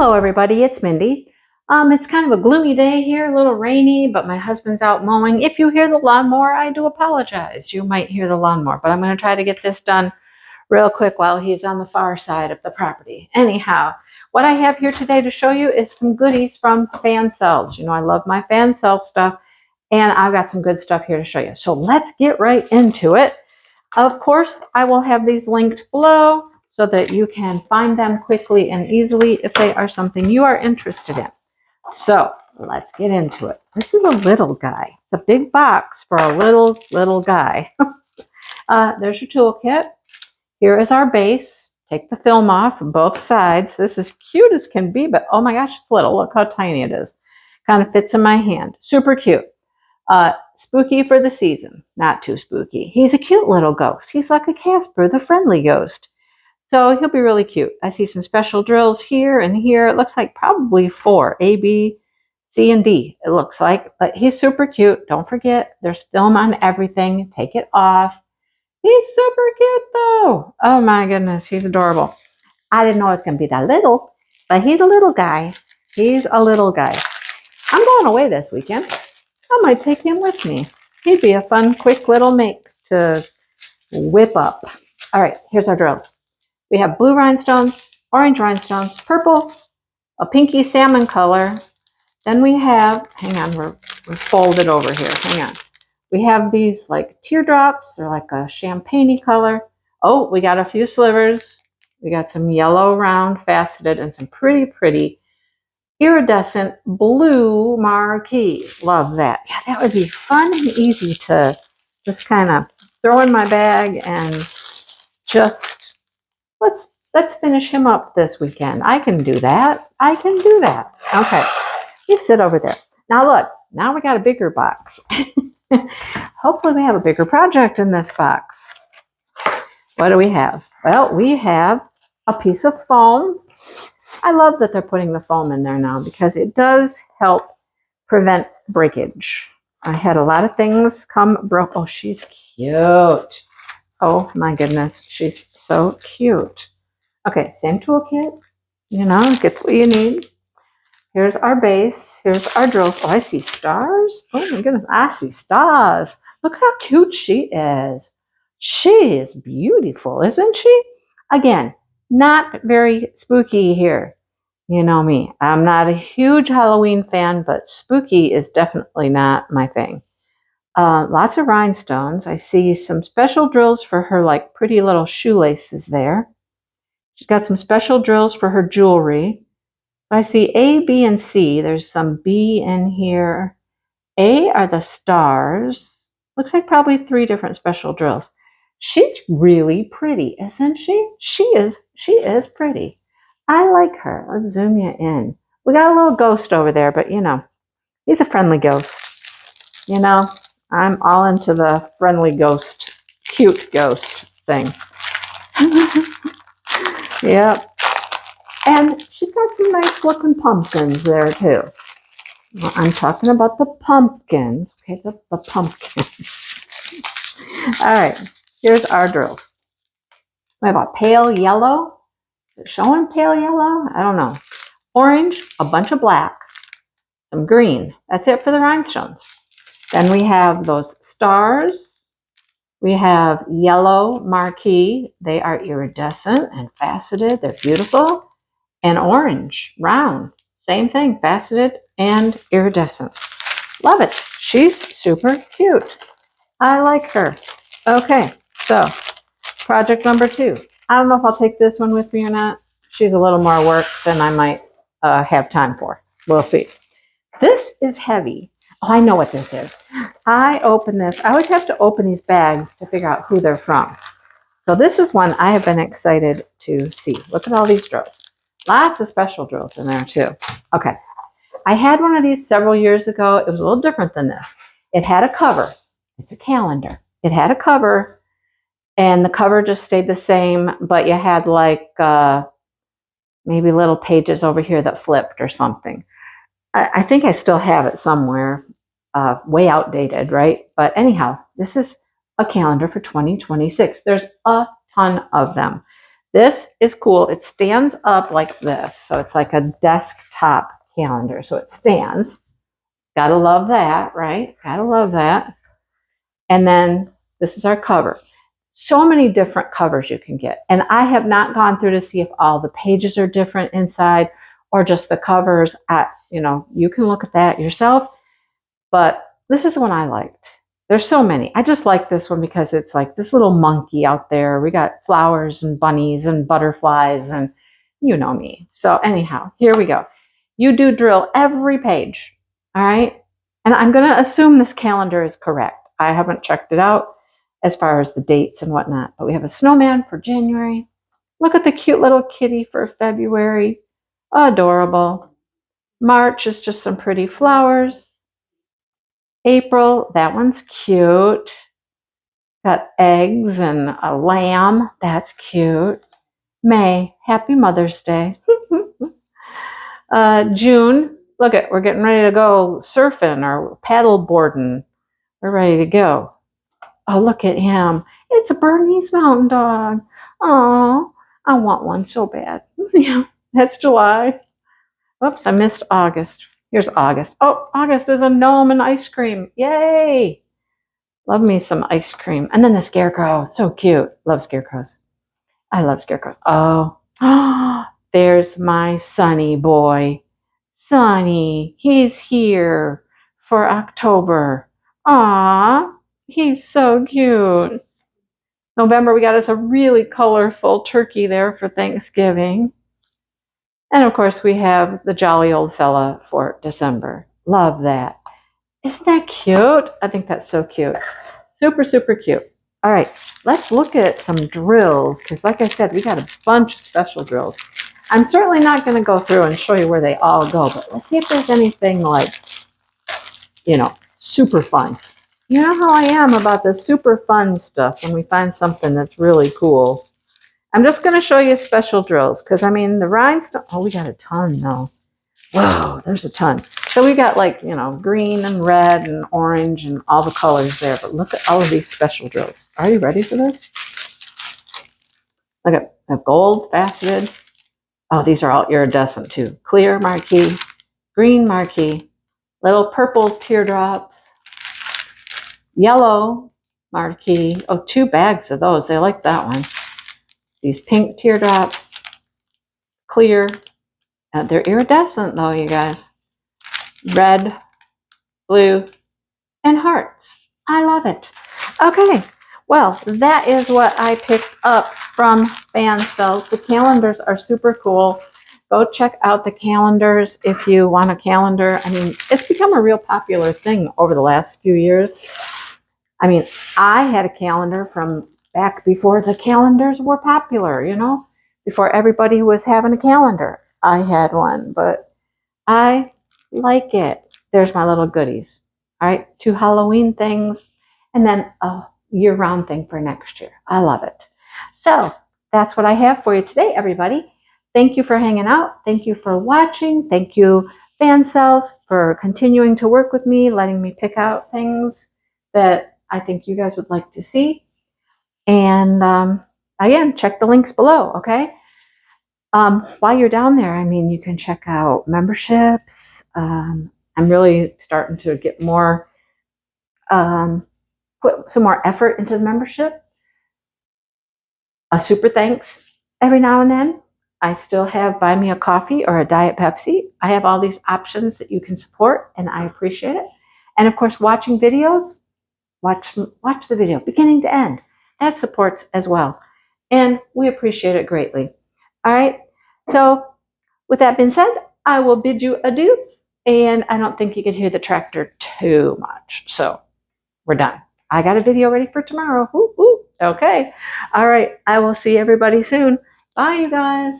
Hello everybody, it's Mindy. It's kind of a gloomy day here, a little rainy, but my husband's out mowing. If you hear the lawnmower, I do apologize. You might hear the lawnmower, but I'm going to try to get this done real quick while he's on the far side of the property. Anyhow, what I have here today to show you is some goodies from Fansells. You know, I love my Fansells stuff, and I've got some good stuff here to show you. So let's get right into it. Of course, I will have these linked below so that you can find them quickly and easily if they are something you are interested in. So let's get into it. This is a little guy. It's a big box for a little guy. There's your toolkit. Here is our base. Take the film off from both sides. This is cute as can be, but oh my gosh, it's little. Look how tiny it is. Kind of fits in my hand. Super cute. Spooky for the season. Not too spooky. He's a cute little ghost. He's like a Casper, the friendly ghost. So he'll be really cute. I see some special drills here and here. It looks like probably 4, A, B, C, and D, it looks like. But he's super cute. Don't forget, there's film on everything. Take it off. He's super cute, though. Oh, my goodness. He's adorable. I didn't know it was going to be that little, but he's a little guy. He's a little guy. I'm going away this weekend. I might take him with me. He'd be a fun, quick little make to whip up. All right, here's our drills. We have blue rhinestones, orange rhinestones, purple, a pinky salmon color. Then we have, hang on, we're folded over here. Hang on. We have these like teardrops. They're like a champagne-y color. Oh, we got a few slivers. We got some yellow round faceted and some pretty iridescent blue marquee. Love that. Yeah, that would be fun and easy to just kind of throw in my bag and just let's finish him up this weekend. I can do that. I can do that. Okay. You sit over there. Now look, now we got a bigger box. Hopefully we have a bigger project in this box. What do we have? Well, we have a piece of foam. I love that they're putting the foam in there now because it does help prevent breakage. I had a lot of things come broke. Oh, she's cute. Oh my goodness, she's so cute. Okay, same toolkit. You know, get what you need. Here's our base. Here's our drills. Oh, I see stars. Oh my goodness, I see stars. Look how cute she is. She is beautiful, isn't she? Again, not very spooky here. You know me. I'm not a huge Halloween fan, but spooky is definitely not my thing. Lots of rhinestones. I see some special drills for her like pretty little shoelaces there. She's got some special drills for her jewelry. I see A, B, and C. There's some B in here. A are the stars. Looks like probably 3 different special drills. She's really pretty, isn't she? She is pretty. I like her. Let's zoom you in. We got a little ghost over there, but you know, he's a friendly ghost. You know, I'm all into the friendly ghost, cute ghost thing. Yep. And she's got some nice looking pumpkins there too. Well, I'm talking about the pumpkins. Okay, the pumpkins. All right, here's our drills. We have a pale yellow. Is it showing pale yellow? I don't know. Orange, a bunch of black, some green. That's it for the rhinestones. Then we have those stars. We have yellow marquee. They are iridescent and faceted. They're beautiful. And orange, round. Same thing, faceted and iridescent. Love it. She's super cute. I like her. Okay, so project number 2. I don't know if I'll take this one with me or not. She's a little more work than I might have time for. We'll see. This is heavy. Oh, I know what this is. I open this. I always have to open these bags to figure out who they're from. So this is one I have been excited to see. Look at all these drills. Lots of special drills in there too. Okay. I had one of these several years ago. It was a little different than this. It had a cover. It's a calendar. It had a cover, and the cover just stayed the same, but you had like maybe little pages over here that flipped or something. I think I still have it somewhere, way outdated, right? But anyhow, this is a calendar for 2026. There's a ton of them. This is cool. It stands up like this. So it's like a desktop calendar. So it stands. Gotta love that, right? Gotta love that. And then this is our cover. So many different covers you can get. And I have not gone through to see if all the pages are different inside or just the covers. You can look at that yourself. But this is the one I liked. There's so many. I just like this one because it's like this little monkey out there. We got flowers and bunnies and butterflies and you know me. So anyhow, here we go. You do drill every page. All right. And I'm going to assume this calendar is correct. I haven't checked it out as far as the dates and whatnot. But we have a snowman for January. Look at the cute little kitty for February. Adorable. March is just some pretty flowers. April, that one's cute. Got eggs and a lamb. That's cute. May, happy Mother's Day. June, we're getting ready to go surfing or paddle boarding. We're ready to go. Oh, look at him. It's a Bernese Mountain Dog. Oh, I want one so bad. Yeah, that's July. Oops, I missed August. Here's August. Oh, August is a gnome and ice cream. Yay! Love me some ice cream. And then the scarecrow. So cute. Love scarecrows. I love scarecrows. Oh, there's my Sunny boy. Sunny, he's here for October. Aw, he's so cute. November, we got us a really colorful turkey there for Thanksgiving. And of course, we have the jolly old fella for December. Love that. Isn't that cute? I think that's so cute. Super, super cute. All right, let's look at some drills because like I said, we got a bunch of special drills. I'm certainly not going to go through and show you where they all go, but let's see if there's anything like, super fun. You know how I am about the super fun stuff when we find something that's really cool. I'm just going to show you special drills because, the rhinestone, we got a ton though. Whoa, there's a ton. So we got green and red and orange and all the colors there. But look at all of these special drills. Are you ready for this? Look at gold, faceted. Oh, these are all iridescent too. Clear marquee, green marquee, little purple teardrops, yellow marquee. Oh, 2 bags of those. They like that one. These pink teardrops, clear. They're iridescent though, you guys. Red, blue, and hearts. I love it. Okay, well, that is what I picked up from Fansells. The calendars are super cool. Go check out the calendars if you want a calendar. It's become a real popular thing over the last few years. I had a calendar from back before the calendars were popular, before everybody was having a calendar. I had one, but I like it. There's my little goodies. All right, 2 Halloween things, and then a year-round thing for next year. I love it. So that's what I have for you today, everybody. Thank you for hanging out. Thank you for watching. Thank you, Fansells, for continuing to work with me, letting me pick out things that I think you guys would like to see. And again, check the links below, okay? While you're down there, you can check out memberships. I'm really starting to get more, put some more effort into the membership. A super thanks every now and then. I still have Buy Me a Coffee or a Diet Pepsi. I have all these options that you can support, and I appreciate it. And of course, watching videos, watch the video beginning to end. That supports as well. And we appreciate it greatly. All right. So with that being said, I will bid you adieu. And I don't think you could hear the tractor too much. So we're done. I got a video ready for tomorrow. Woo, woo. Okay. All right. I will see everybody soon. Bye, you guys.